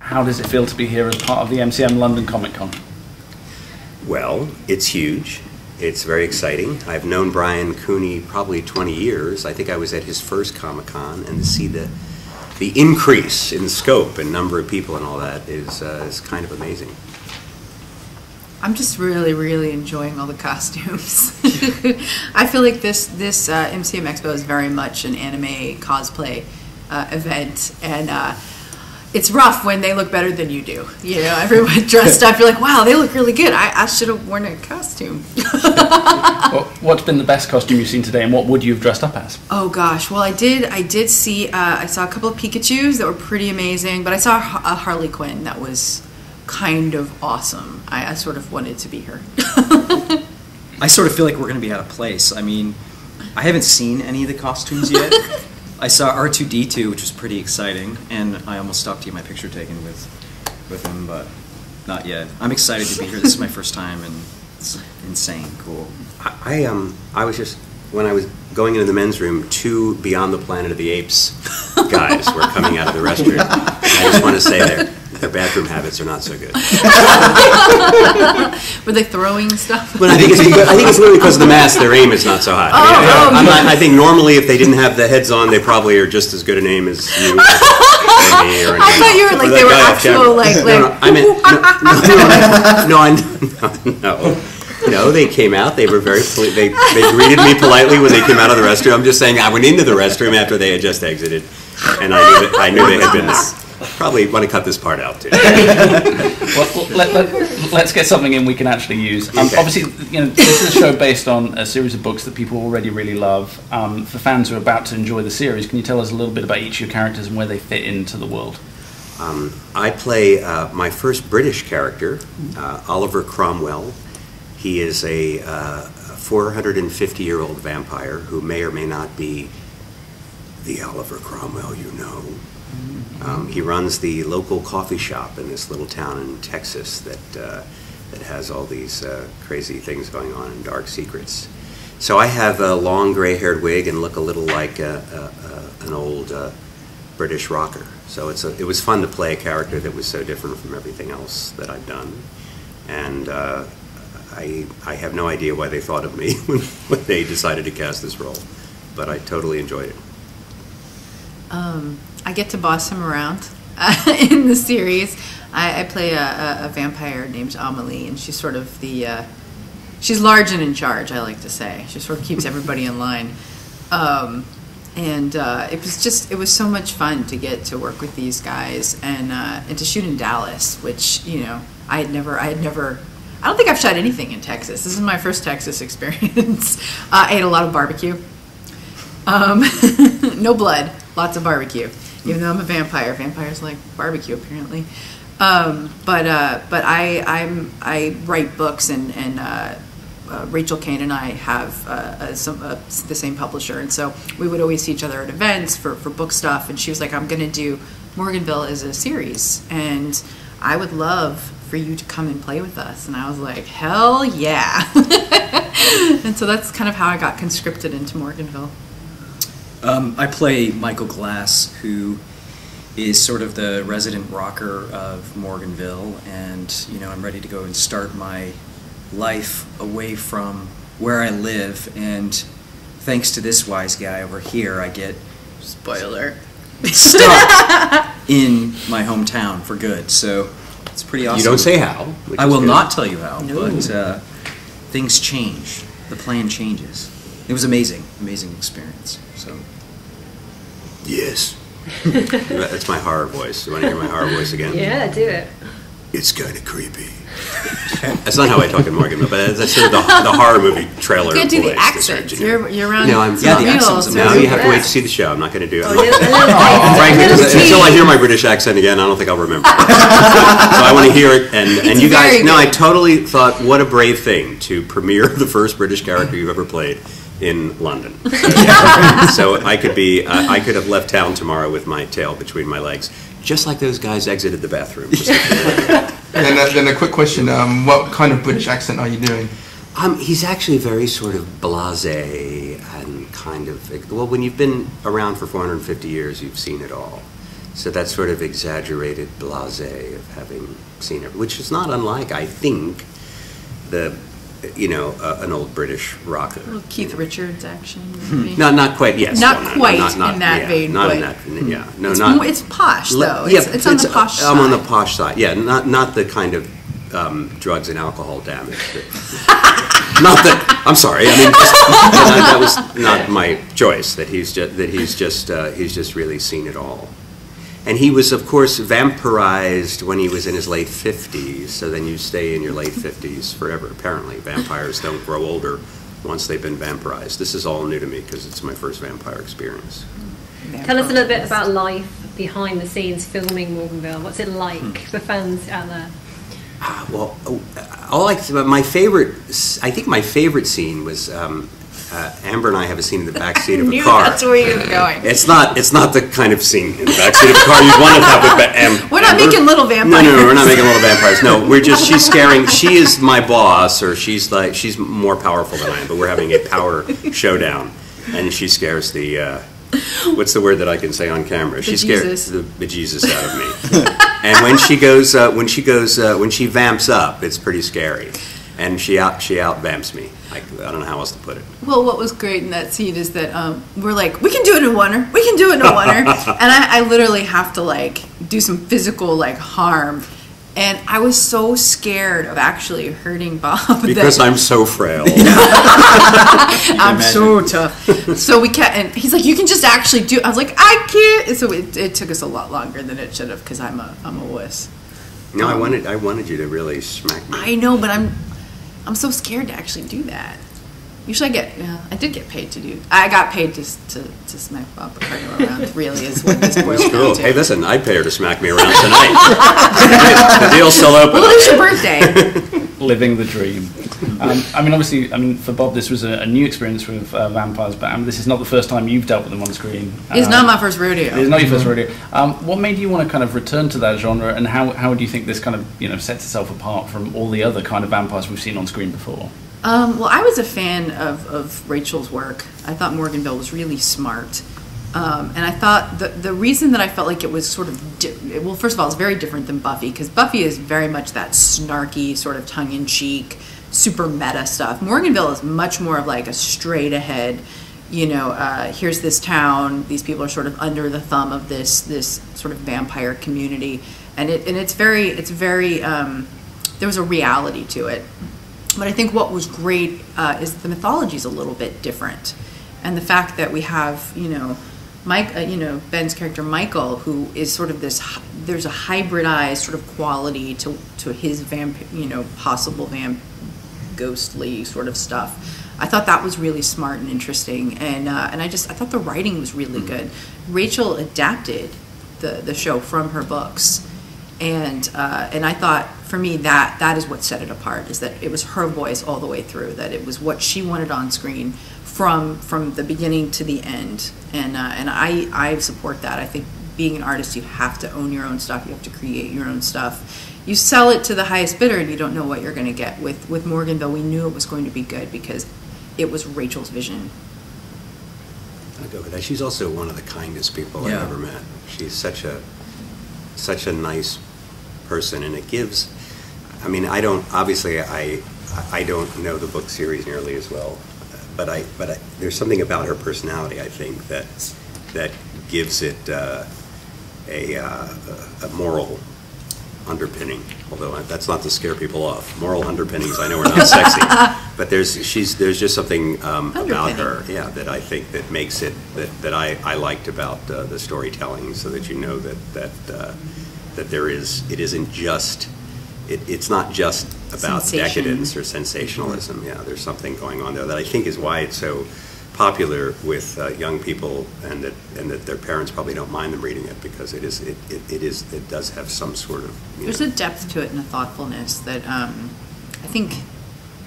How does it feel to be here as part of the MCM London Comic Con? Well, it's huge. It's very exciting. I've known Brian Cooney probably 20 years. I think I was at his first Comic-Con, and to see the increase in scope and number of people and all that is kind of amazing. I'm just really enjoying all the costumes. I feel like this MCM Expo is very much an anime cosplay event, and it's rough when they look better than you do. You know, everyone dressed up. You're like, wow, they look really good. I should have worn a costume. Well, what's been the best costume you've seen today, and what would you have dressed up as? Oh gosh, well I did see. I saw a couple of Pikachus that were pretty amazing, but I saw a Harley Quinn that was kind of awesome. I sort of wanted to be her. I sort of feel like we're going to be out of place. I mean, I haven't seen any of the costumes yet. I saw R2-D2, which was pretty exciting, and I almost stopped to get my picture taken with him, but not yet. I'm excited to be here. This is my first time, and it's insane cool. I was just, when I was going into the men's room, 2 Beyond the Planet of the Apes guys were coming out of the restroom. I just want to say their bathroom habits are not so good. Were they throwing stuff? But I think it's literally because of the mask. Their aim is not so hot. I think normally if they didn't have the heads on, they probably are just as good an aim as you. Or me or I thought you were like they were actual No, they came out. They were very. They greeted me politely when they came out of the restroom. I'm just saying I went into the restroom after they had just exited, and I knew they had been there. Probably want to cut this part out too. Well, let's get something in we can actually use. Okay. Obviously, you know, this is a show based on a series of books that people already really love. For fans who are about to enjoy the series, can you tell us a little bit about each of your characters and where they fit into the world? I play my first British character, Oliver Cromwell. He is a 450-year-old vampire who may or may not be the Oliver Cromwell you know. He runs the local coffee shop in this little town in Texas that has all these crazy things going on and dark secrets. So I have a long gray-haired wig and look a little like an old British rocker. So it was fun to play a character that was so different from everything else that I've done. And I have no idea why they thought of me when they decided to cast this role, but I totally enjoyed it. I get to boss him around in the series. I play a vampire named Amelie, and she's sort of she's large and in charge, I like to say. She sort of keeps everybody in line. It was so much fun to get to work with these guys and to shoot in Dallas, which, you know, I don't think I've shot anything in Texas. This is my first Texas experience. I ate a lot of barbecue. No blood, lots of barbecue. Even though I'm a vampire, vampires like barbecue apparently. But I write books, and Rachel Kane and I have the same publisher, and so we would always see each other at events for book stuff. And she was like, "I'm going to do Morganville as a series, and I would love for you to come and play with us." And I was like, "Hell yeah!" And so that's kind of how I got conscripted into Morganville. I play Michael Glass, who is sort of the resident rocker of Morganville, and you know, I'm ready to go and start my life away from where I live, and thanks to this wise guy over here, I get spoiler stuck in my hometown for good. So it's pretty awesome. You don't say how. I will not tell you how, No. but things change. The plan changes. It was amazing experience. So. Yes. That's my horror voice. You want to hear my horror voice again? Yeah, do it. It's kind of creepy. That's not how I talk in Morganville, but that's sort of the horror movie trailer. You can't do the voice, accents. You're around. No, I'm yeah, the accents. Now you have to wait to see the show. I'm not going to do it. Oh, Frankly, until I hear my British accent again, I don't think I'll remember. So I want to hear it, and you guys. No, I totally thought, what a brave thing to premiere the first British character you've ever played in London. So I could have left town tomorrow with my tail between my legs, just like those guys exited the bathroom. And then a quick question: what kind of British accent are you doing? He's actually very sort of blasé and kind of, well, when you've been around for 450 years, you've seen it all. So that sort of exaggerated blasé of having seen it, which is not unlike, I think, an old British rocker. Well, Keith Richards action. Not quite. Yes, not quite in that vein. Not but in that. Yeah, no, it's not. It's posh though. Yeah, it's on the posh side. I'm on the posh side. Yeah, not the kind of drugs and alcohol damage. Not that. I'm sorry. I mean, that was not my choice. That he's just really seen it all. And he was, of course, vampirized when he was in his late 50s, so then you stay in your late 50s forever, apparently. Vampires don't grow older once they've been vampirized. This is all new to me because it's my first vampire experience. Tell us a little bit about life behind the scenes filming Morganville. What's it like for fans out there? Well, my favorite scene was Amber and I have a scene in the back seat of a car. That's where you were going. It's not the kind of scene in the back seat of a car you'd want to have with Amber. We're not making little vampires. No, we're not making little vampires. No, she's scaring. She is my boss, or she's more powerful than I am. But we're having a power showdown, and she scares the. What's the word that I can say on camera? She scares the bejesus out of me. And when she vamps up, it's pretty scary. And she out vamps me. I don't know how else to put it. Well, what was great in that scene is that we're like, we can do it in one-er. We can do it in one-er. And I literally have to do some physical harm. And I was so scared of actually hurting Bob. Because I'm so frail. I'm so tough. So we can't, and he's like, you can just actually do it. I was like, I can't. So it took us a lot longer than it should have because I'm a wuss. No, I wanted you to really smack me. I know, but I'm so scared to actually do that. Usually I did get paid to do. I got paid to smack Bob Picardo around. Really is what this boils down to. Hey, listen, I'd pay her to smack me around tonight. The deal's still open. Well, it's your birthday. Living the dream. Obviously, for Bob, this was a new experience with vampires, but this is not the first time you've dealt with them on screen. It's not my first rodeo. It's not your first rodeo. What made you want to kind of return to that genre, and how do you think this kind of sets itself apart from all the other kind of vampires we've seen on screen before? Well, I was a fan of Rachel's work. I thought Morganville was really smart. And I thought the reason that I felt like it was sort of, well, first of all, it's very different than Buffy, because Buffy is very much that snarky, sort of tongue-in-cheek, super meta stuff. Morganville is much more of a straight-ahead, here's this town, these people are sort of under the thumb of this sort of vampire community. And it's very, there was a reality to it. But I think what was great is the mythology is a little bit different, and the fact that we have, Ben's character Michael, who is sort of this. There's a hybridized sort of quality to his possible ghostly sort of stuff. I thought that was really smart and interesting, and I thought the writing was really good. Rachel adapted the show from her books. And I thought, for me, that is what set it apart, is that it was her voice all the way through, that it was what she wanted on screen from the beginning to the end. And I support that. I think being an artist, you have to own your own stuff. You have to create your own stuff. You sell it to the highest bidder, and you don't know what you're going to get. With Morganville, we knew it was going to be good because it was Rachel's vision. I'll go with that. She's also one of the kindest people I've ever met. She's such a nice person, and it gives. I don't know the book series nearly as well, but there's something about her personality, I think, that gives it a moral underpinning. Although that's not to scare people off. Moral underpinnings, I know, are not sexy, but there's just something about her, that I think that makes it that I liked about the storytelling, so that that it's not just about decadence or sensationalism. Yeah, there's something going on there that I think is why it's so popular with young people, and that their parents probably don't mind them reading it, because it does have some sort of there's a depth to it and a thoughtfulness that I think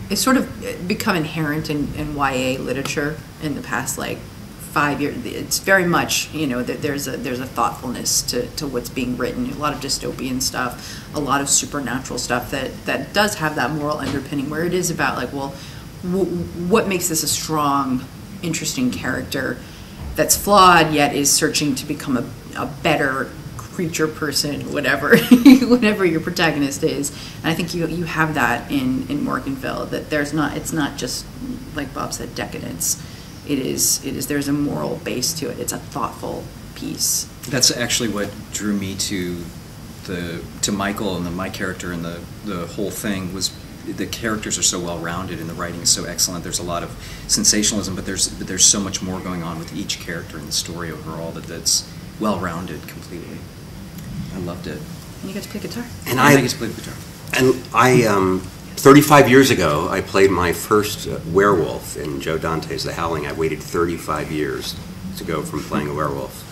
it's sort of become inherent in YA literature in the past 5 years. It's very much that there's a thoughtfulness to what's being written. A lot of dystopian stuff, a lot of supernatural stuff that does have that moral underpinning, where it is about what makes this a strong, interesting character that's flawed yet is searching to become a better creature, person, whatever, whatever your protagonist is. And I think you have that in Morganville, that it's not just, like Bob said, decadence. It is there's a moral base to it. It's a thoughtful piece. That's actually what drew me to Michael and my character, and the whole thing was the characters are so well rounded and the writing is so excellent. There's a lot of sensationalism, but there's so much more going on with each character in the story overall that's well rounded completely. I loved it. And you got to play guitar. And I get to play the guitar. And I 35 years ago, I played my first werewolf in Joe Dante's The Howling. I waited 35 years to go from playing a werewolf.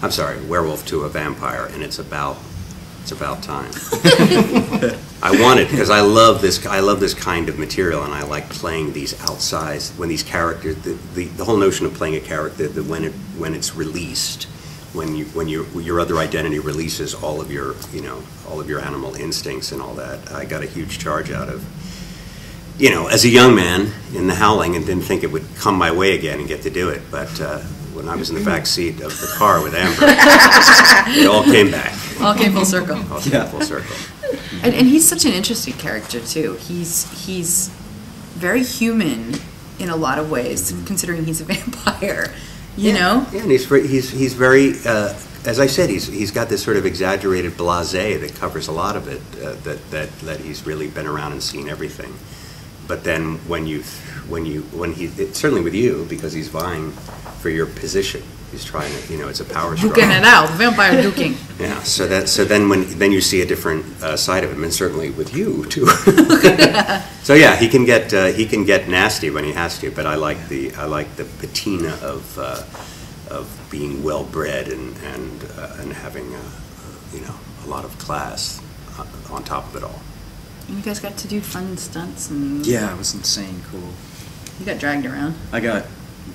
I'm sorry, werewolf to a vampire, and it's about time. I want it because I love this kind of material, and I like playing these outsized, when these characters, the whole notion of playing a character, that when it's released, when your other identity releases all of your animal instincts and all that. I got a huge charge out of, as a young man in The Howling, and didn't think it would come my way again and get to do it, but when I was in the back seat of the car with Amber, it all came back. All came full circle. All came full circle. And he's such an interesting character too. He's very human in a lot of ways, considering he's a vampire. You know? Yeah, and he's very, as I said, he's got this sort of exaggerated blasé that covers a lot of it. That he's really been around and seen everything. But then certainly with you, because he's vying for your position. He's trying to, it's a power struggle. Duking it out, vampire duking. Yeah, so then you see a different side of him, and certainly with you too. So yeah, he can get nasty when he has to, but I like the patina of being well bred and having a lot of class on top of it all. And you guys got to do fun stunts and Yeah, it was insane cool. You got dragged around. I got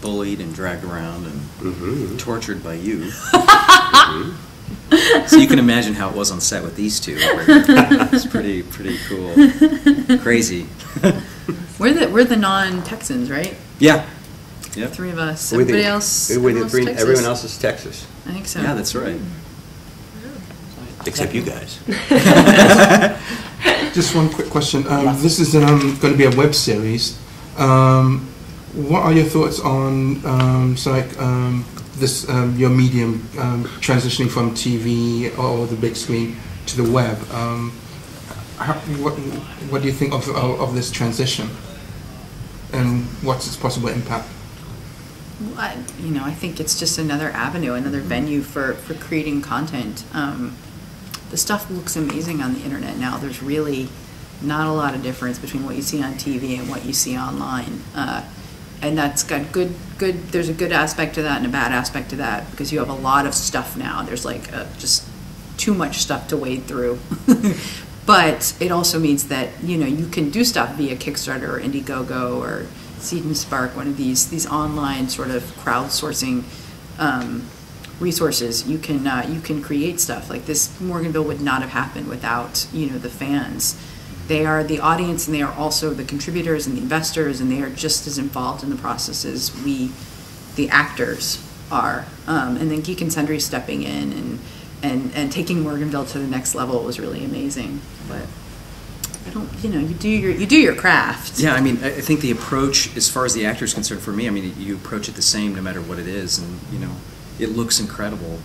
bullied and dragged around and tortured by you. So you can imagine how it was on set with these two. It's pretty cool, crazy. We're the non-Texans, right? Yeah. Yep. Three of us. Everybody else. Texas? Everyone else is Texas. I think so. Yeah, that's right. Except you guys. Just one quick question. This is going to be a web series. What are your thoughts on this your medium transitioning from TV or the big screen to the web? What do you think of this transition, and what's its possible impact? I think it's just another avenue, another venue for creating content. The stuff looks amazing on the internet now. There's really not a lot of difference between what you see on TV and what you see online. And that's got good. There's a good aspect to that and a bad aspect to that, because you have a lot of stuff now. There's just too much stuff to wade through. But it also means that you can do stuff via Kickstarter or Indiegogo or Seed and Spark, one of these online sort of crowdsourcing resources. You can create stuff like this. Morganville would not have happened without the fans. They are the audience, and they are also the contributors and the investors, and they are just as involved in the process as we, the actors, are. And then Geek and Sundry stepping in and taking Morganville to the next level was really amazing. But I don't, you do your craft. Yeah, I mean, I think the approach, as far as the actor is concerned, for me, I mean, you approach it the same no matter what it is, and it looks incredible.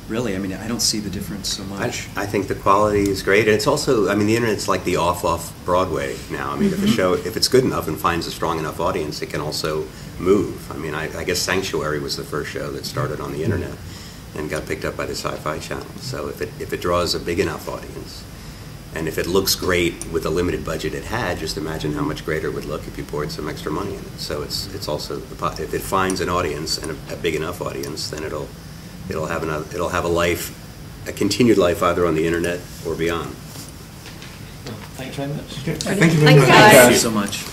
Really, I mean, I don't see the difference so much. I think the quality is great, and it's also, I mean, the internet's like the off Broadway now. I mean, if a show, if it's good enough and finds a strong enough audience, it can also move. I mean, I guess Sanctuary was the first show that started on the internet and got picked up by the Sci-Fi Channel. So if it draws a big enough audience, and if it looks great with the limited budget it had, just imagine how much greater it would look if you poured some extra money in it. So it's also, if it finds an audience and a big enough audience, then it'll have a life, a continued life, either on the internet or beyond. Thanks very much. Thank you very much. Thanks, guys. Thank you so much.